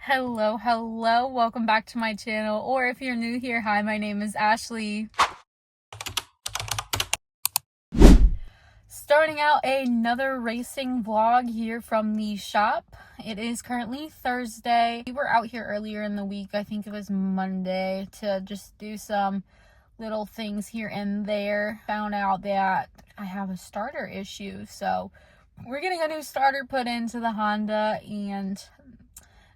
Hello, welcome back to my channel, or if you're new here, hi, my name is Ashley. Starting out another racing vlog here from the shop. It is currently Thursday. We were out here earlier in the week, I think it was Monday, to just do some little things here and there. Found out that I have a starter issue, so we're getting a new starter put into the Honda, and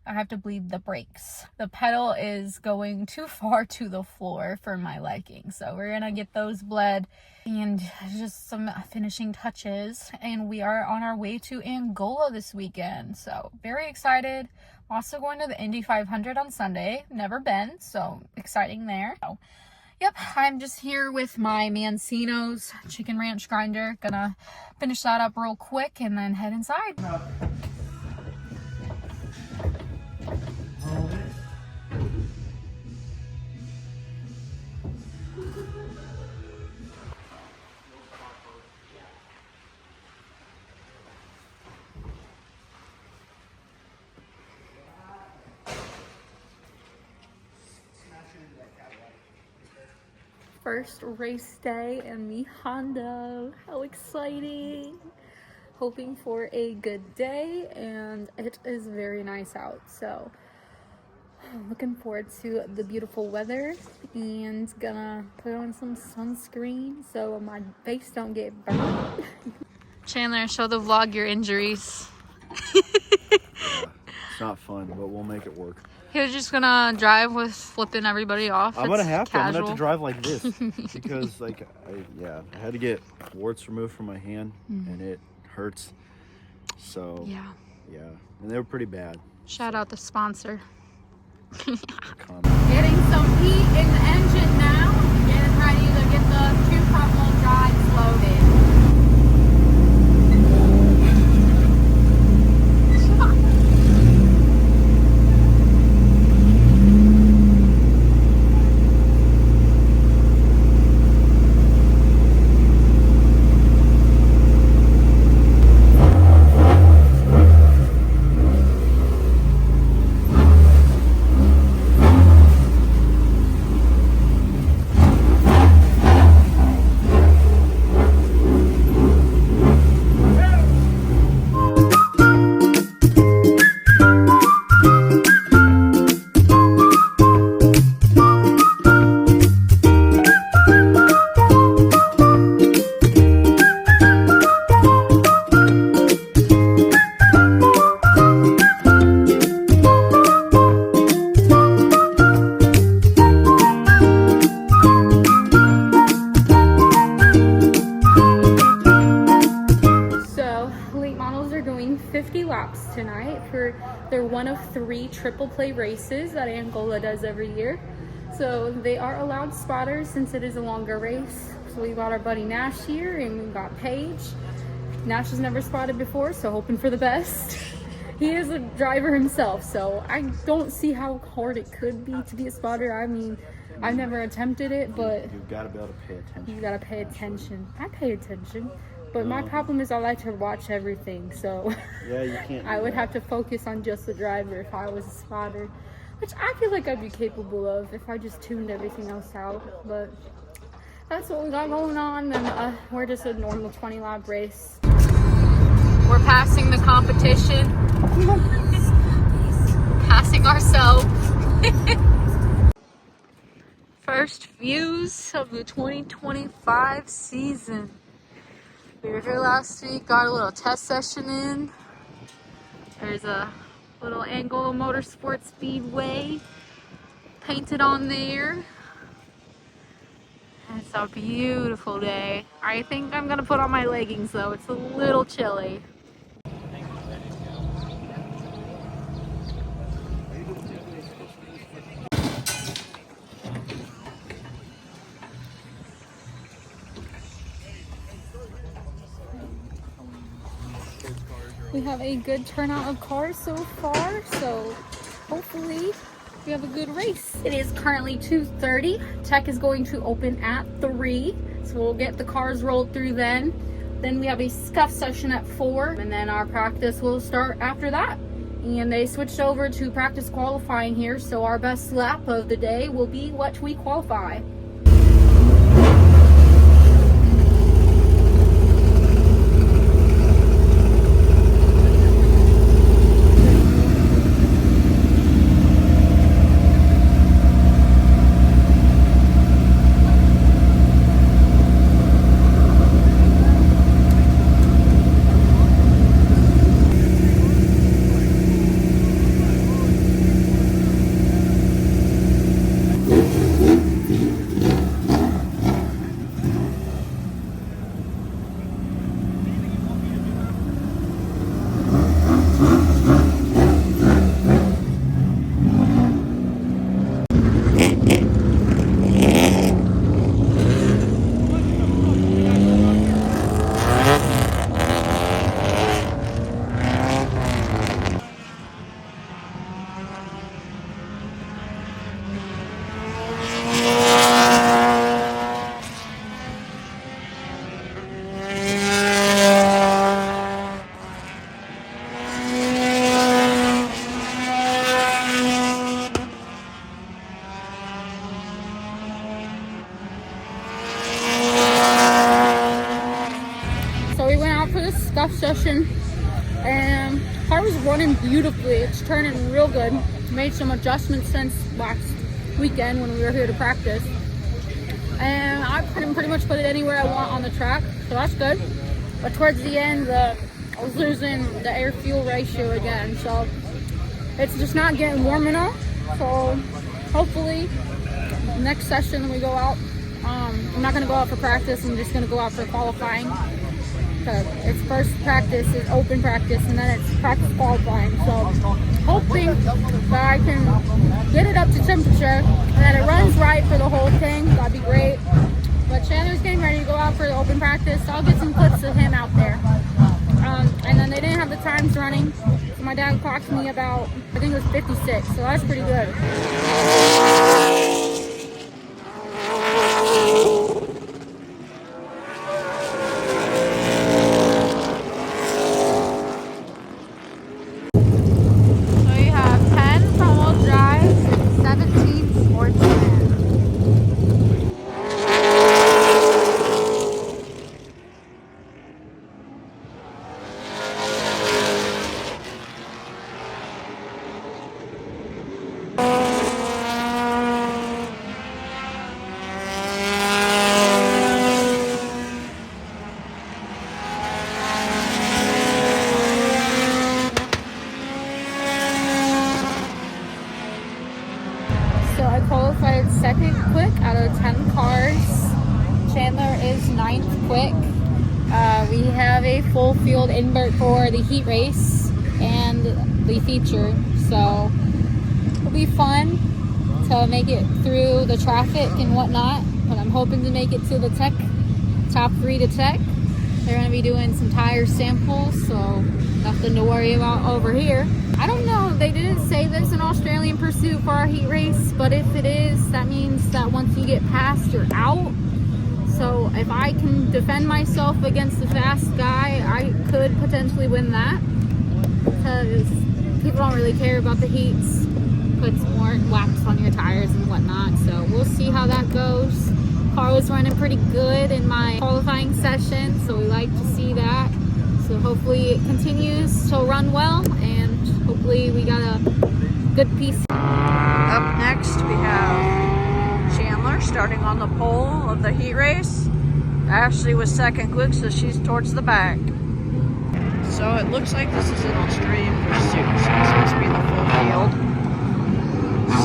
I have to bleed the brakes. The pedal is going too far to the floor for my liking, so we're gonna get those bled and just some finishing touches, and we are on our way to Angola this weekend, so very excited. Also going to the Indy 500 on Sunday, never been, so exciting there. So, yep, I'm just here with my Mancino's chicken ranch grinder. Gonna finish that up real quick and then head inside. First race day in the Honda. How exciting! Hoping for a good day, and it is very nice out, so I'm looking forward to the beautiful weather, and gonna put on some sunscreen so my face don't get burned. Chandler, show the vlog your injuries. It's not fun, but we'll make it work. He was just gonna drive with flipping everybody off. I'm gonna have casual. to. I'm gonna have to drive like this because, like, I had to get warts removed from my hand, and it hurts. So yeah, and they were pretty bad. Shout out the sponsor. Getting some heat in the engine now. Getting ready to get the two front wheel drives loaded. Tonight for their one of 3 triple play races that Angola does every year. So they are allowed spotters since it is a longer race. So we got our buddy Nash here, and we got Paige. Nash has never spotted before, so hoping for the best. He is a driver himself, so I don't see how hard it could be to be a spotter. I mean, I've never attempted it, but you've got to be able to pay attention. You got to pay attention. I pay attention. But my problem is I like to watch everything, so yeah, you can't. I would have to focus on just the driver if I was a spotter, which I feel like I'd be capable of if I just tuned everything else out. But that's what we got going on, and we're just a normal 20-lap race. We're passing the competition, passing ourselves. First views of the 2025 season. We were here last week, got a little test session in. There's a little Angola Speedway painted on there. And it's a beautiful day. I think I'm gonna put on my leggings though, it's a little chilly. We have a good turnout of cars so far, so hopefully we have a good race. It is currently 2:30. Tech is going to open at 3, so we'll get the cars rolled through then. Then we have a scuff session at 4, and then our practice will start after that. and they switched over to practice qualifying here, so our best lap of the day will be what we qualify. So we went out for the scuff session, and car was running beautifully. It's turning real good. Made some adjustments since last weekend when we were here to practice, and I can pretty much put it anywhere I want on the track, so that's good. But towards the end, I was losing the air-fuel ratio again, so it's just not getting warm enough. So hopefully next session when we go out, I'm not going to go out for practice. I'm just going to go out for qualifying. It's first practice is open practice, and then it's practice qualifying. So hoping that I can get it up to temperature and that it runs right for the whole thing. That'd be great. But Chandler's getting ready to go out for the open practice, so I'll get some clips of him out there. And then they didn't have the times running, so my dad clocked me about, I think it was 56, so that's pretty good. So I qualified second quick out of 10 cars. Chandler is 9th quick. We have a full field invert for the heat race and the feature, so it'll be fun to make it through the traffic and whatnot. But I'm hoping to make it to the tech, top 3 to tech. They're going to be doing some tire samples, so nothing to worry about over here. I don't know, they didn't say this in Australian Pursuit for our heat race, but if it is, that means that once you get past, you're out. So if I can defend myself against the fast guy, I could potentially win that, because people don't really care about the heats. Puts more laps on your tires and whatnot, so we'll see how that goes. Car was running pretty good in my qualifying session, so we like to see that. So hopefully it continues to run well, and hopefully we got a good piece. Up next we have Chandler starting on the pole of the heat race. Ashley was second quick, so she's towards the back. So it looks like this is an Australian Pursuit, so it's supposed to be the full field.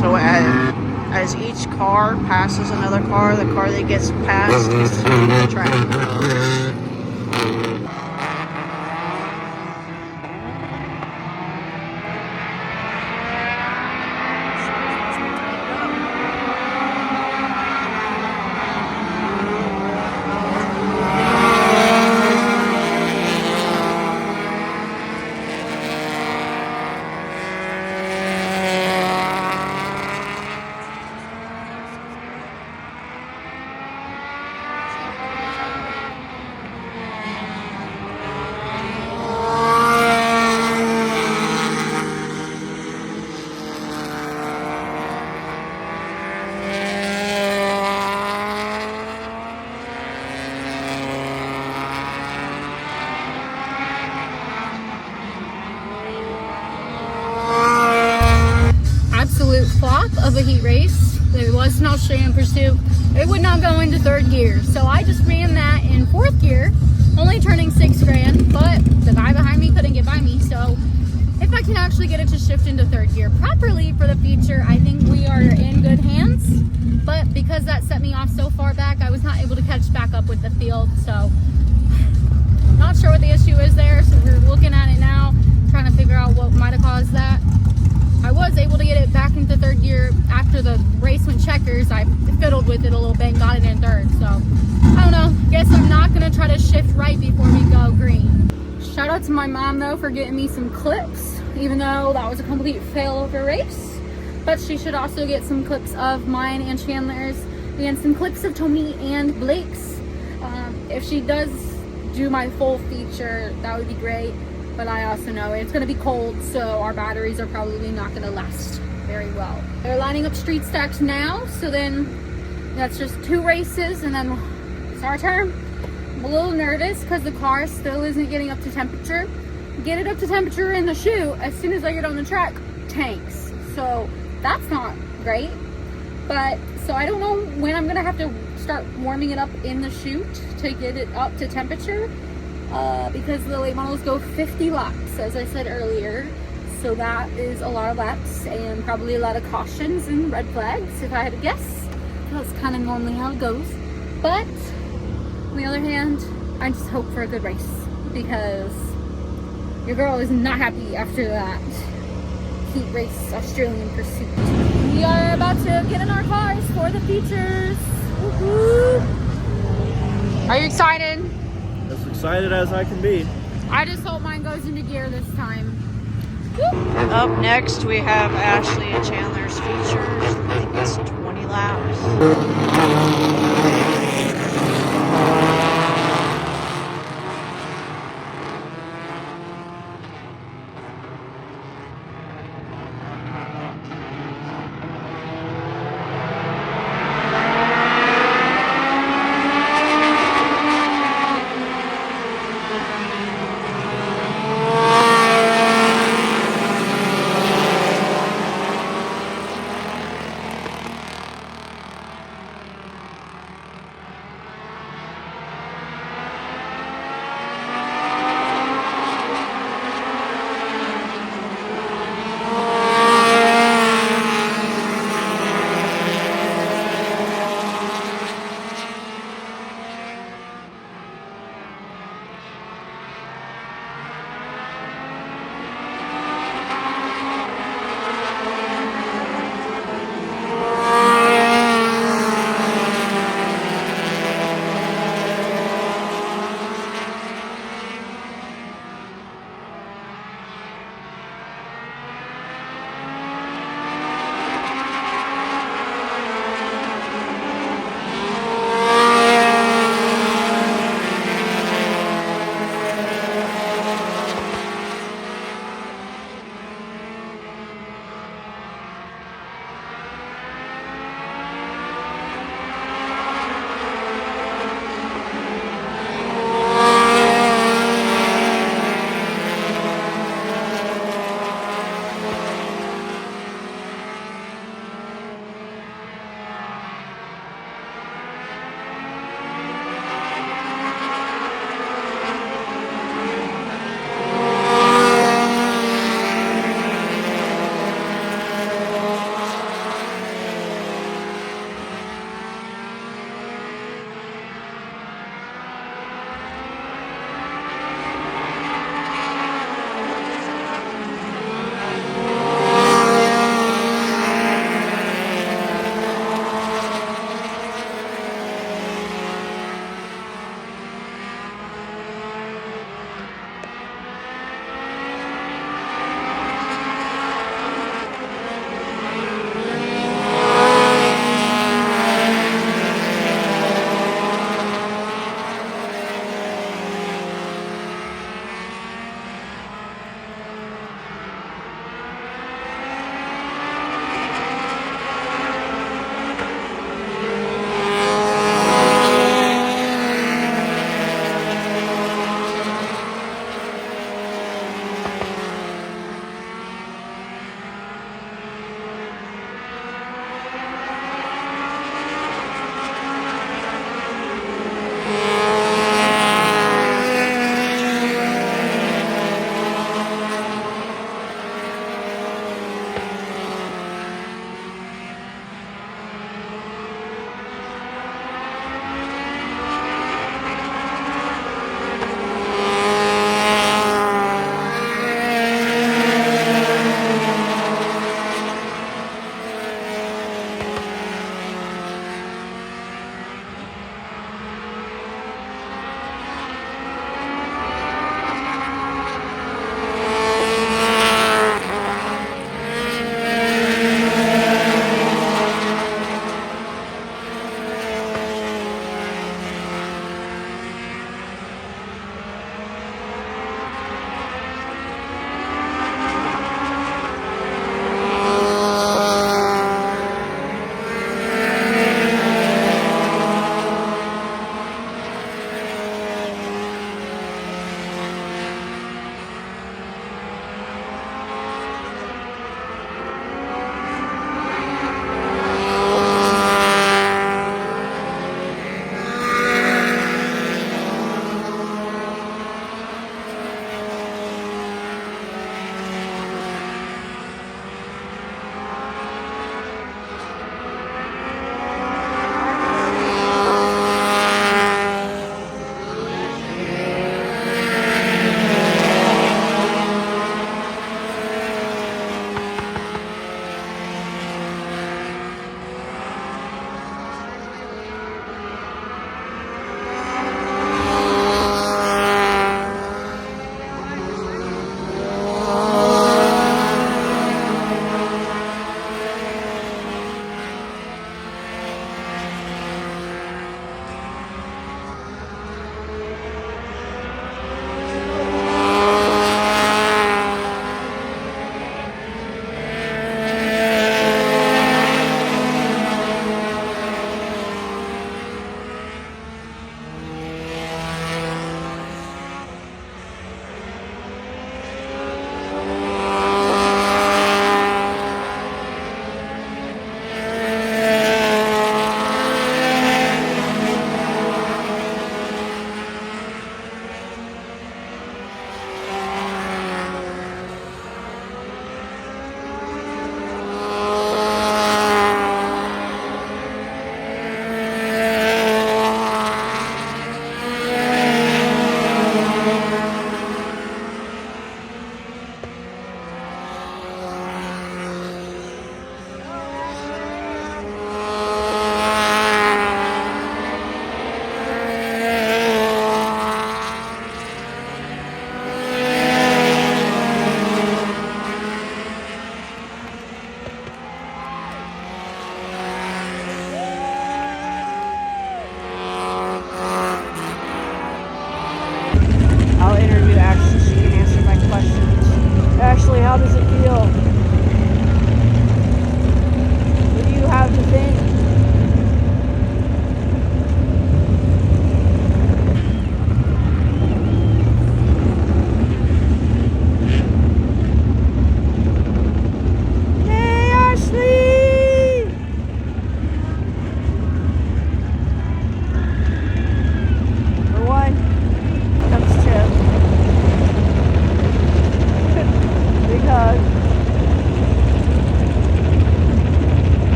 So as each car passes another car, the car that gets passed gets to leave the track. flop of a heat race. It was an Australian pursuit. It would not go into third gear. So I just ran that in fourth gear, only turning 6 grand, but the guy behind me couldn't get by me. So if I can actually get it to shift into third gear properly for the feature, I think we are in good hands. But because that set me off so far back, I was not able to catch back up with the field. So not sure what the issue is there. So we're looking at it now, trying to figure out what might have caused that. I was able to get it back into third gear after the race went checkers. I fiddled with it a little bit and got it in third. So I don't know. Guess I'm not gonna try to shift right before we go green. Shout out to my mom though for getting me some clips, even though that was a complete fail of a race. But she should also get some clips of mine and Chandler's and some clips of Tony and Blake's. If she does do my full feature, that would be great. But I also know it's going to be cold, so our batteries are probably not going to last very well. They're lining up street stacks now, so then that's just 2 races, and then it's our turn. I'm a little nervous because the car still isn't getting up to temperature. Get it up to temperature in the chute, as soon as I get on the track, tanks. So that's not great. But, so I don't know when I'm going to have to start warming it up in the chute to get it up to temperature. Because the late models go 50 laps, as I said earlier. So that is a lot of laps and probably a lot of cautions and red flags, if I had to guess. That's kind of normally how it goes. But on the other hand, I just hope for a good race because your girl is not happy after that heat race Australian pursuit. We are about to get in our cars for the features. Woo-hoo. Are you excited? As excited as I can be. I just hope mine goes into gear this time. Up next, we have Ashley and Chandler's features. I think it's 20 laps.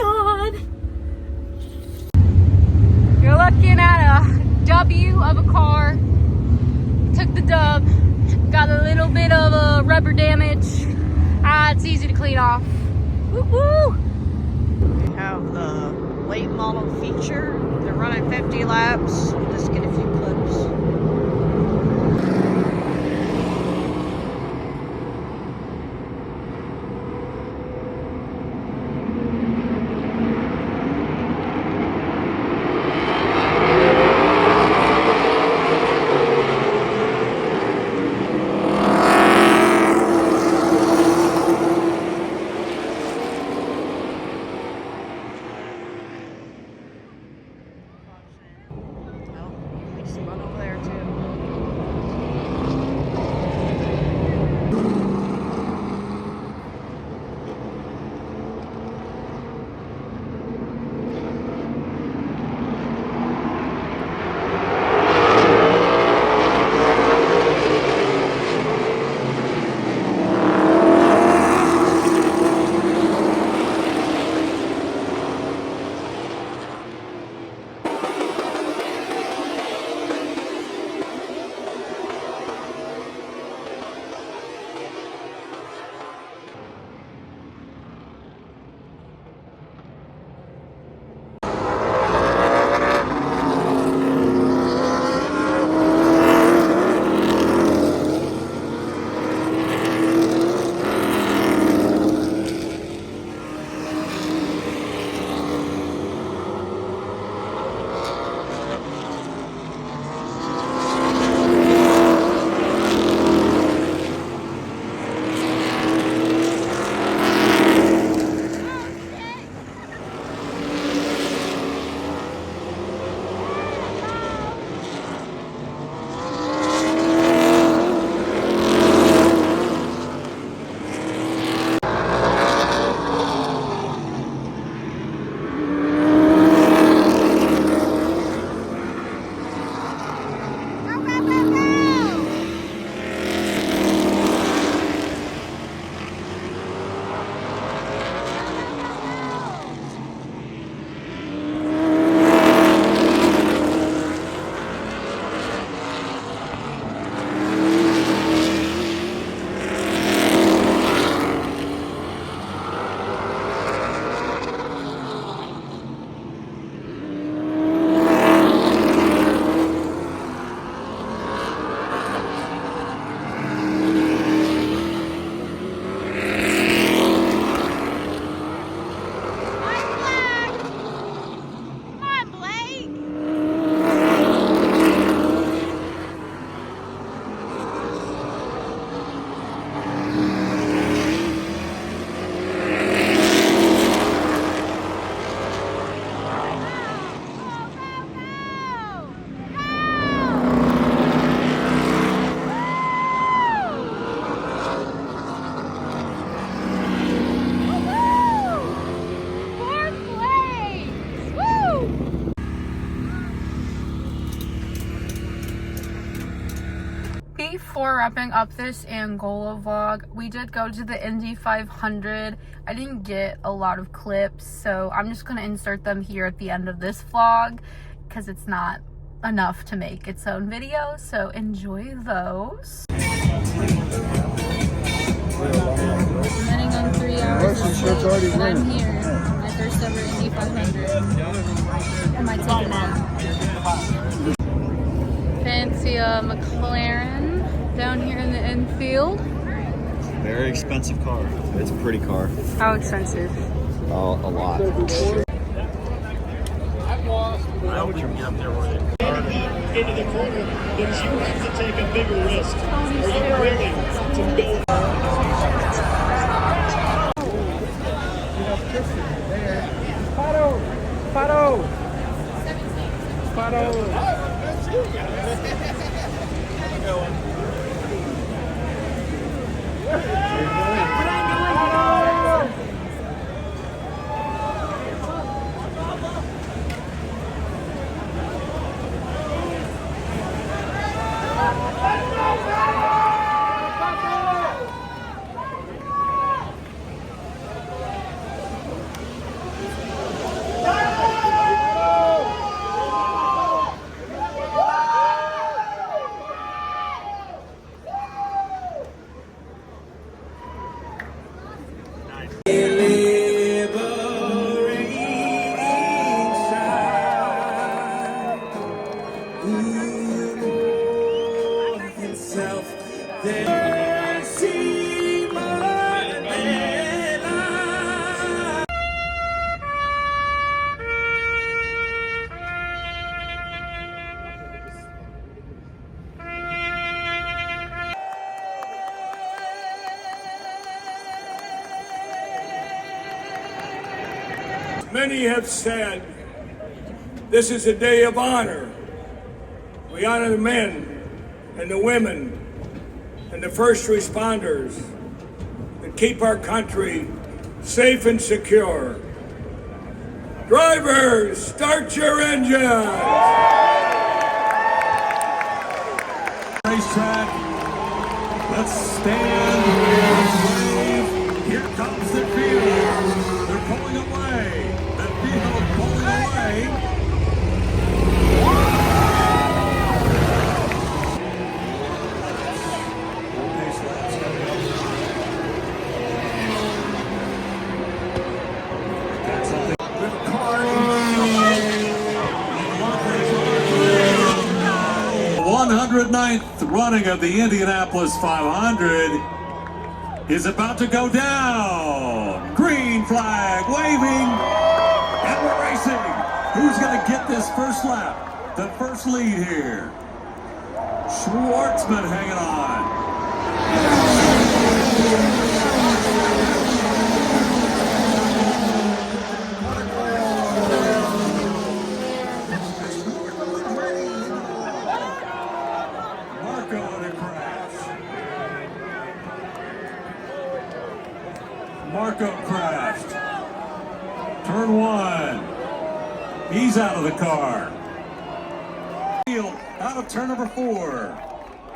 god! You're looking at a W of a car. Took the dub. Got a little bit of rubber damage. It's easy to clean off. Woo woo! We have the late model feature. They're running 50 laps. We'll just get a few clips. Before wrapping up this Angola vlog, we did go to the Indy 500. I didn't get a lot of clips, so I'm just going to insert them here at the end of this vlog because it's not enough to make its own video, so enjoy those. Running on 3 hours of sleep, and I'm here. My first ever Indy 500. I might take a nap. Fancy McLaren down here in the infield. Very expensive car. It's a pretty car. How expensive? Oh, a lot. How would you get up there with it? Into the corner, but you have to take a bigger risk. Are you willing to go? Many have said this is a day of honor. We honor the men and the women and the first responders that keep our country safe and secure. Drivers, start your engines! Racetrack, let's stand and wave. Here comes the field. They're pulling away. The field pulling away. The 109th running of the Indianapolis 500 is about to go down. Green flag waving, and we're racing. Who's going to get this first lap? The first lead here. Schwartzman hanging on. Marco crashed. Turn one. He's out of the car. Out of turn number 4.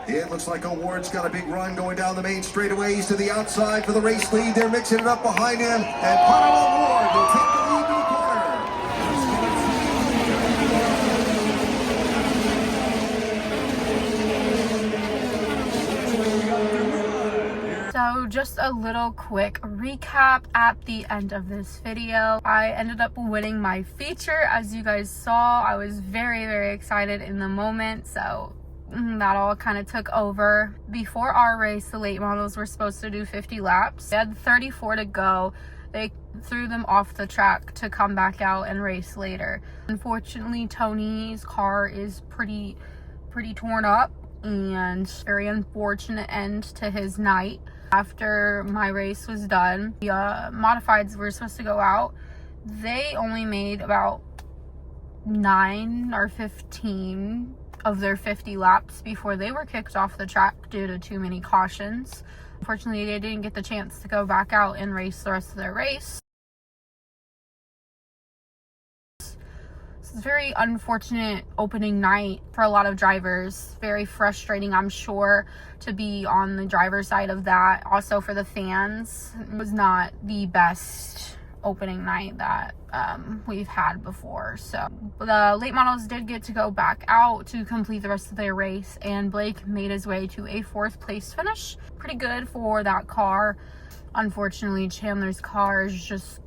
It looks like O'Ward's got a big run going down the main straightaways to the outside for the race lead. They're mixing it up behind him, and Paul O'Ward will take the lead in the corner. So just a little quick recap at the end of this video. I ended up winning my feature. As you guys saw, I was very excited in the moment, so that all kind of took over. Before our race, the late models were supposed to do 50 laps. They had 34 to go. They threw them off the track to come back out and race later. Unfortunately, Tony's car is pretty torn up, and very unfortunate end to his night. After my race was done, the modifieds were supposed to go out. They only made about 9 or 15 of their 50 laps before they were kicked off the track due to too many cautions. Unfortunately, they didn't get the chance to go back out and race the rest of their race. It's a very unfortunate opening night for a lot of drivers. Very frustrating, I'm sure, to be on the driver's side of that. Also for the fans, it was not the best opening night that we've had before. So the late models did get to go back out to complete the rest of their race, and Blake made his way to a 4th place finish. Pretty good for that car. Unfortunately, Chandler's car is just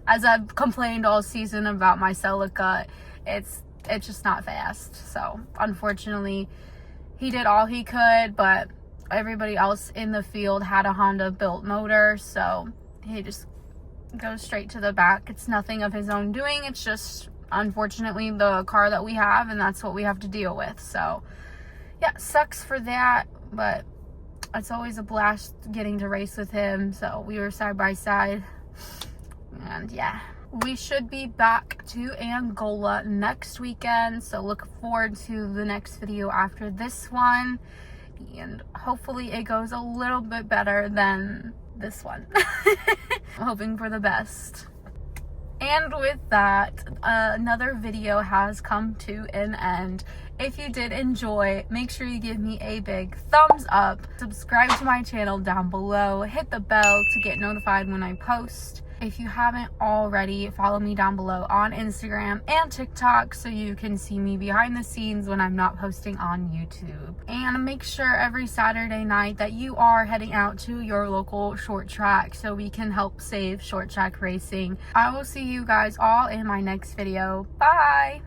as I've complained all season about my Celica, it's just not fast. So unfortunately, he did all he could, but everybody else in the field had a Honda built motor, so he just goes straight to the back. It's nothing of his own doing. It's just unfortunately the car that we have, and that's what we have to deal with. So yeah, sucks for that, but it's always a blast getting to race with him. So we were side by side. And yeah, we should be back to Angola next weekend, so look forward to the next video after this one, and hopefully it goes a little bit better than this one. I'm hoping for the best. And with that, another video has come to an end. If you did enjoy, make sure you give me a big thumbs up, subscribe to my channel down below, hit the bell to get notified when I post. If you haven't already, follow me down below on Instagram and TikTok so you can see me behind the scenes when I'm not posting on YouTube. And make sure every Saturday night that you are heading out to your local short track so we can help save short track racing. I will see you guys all in my next video. Bye!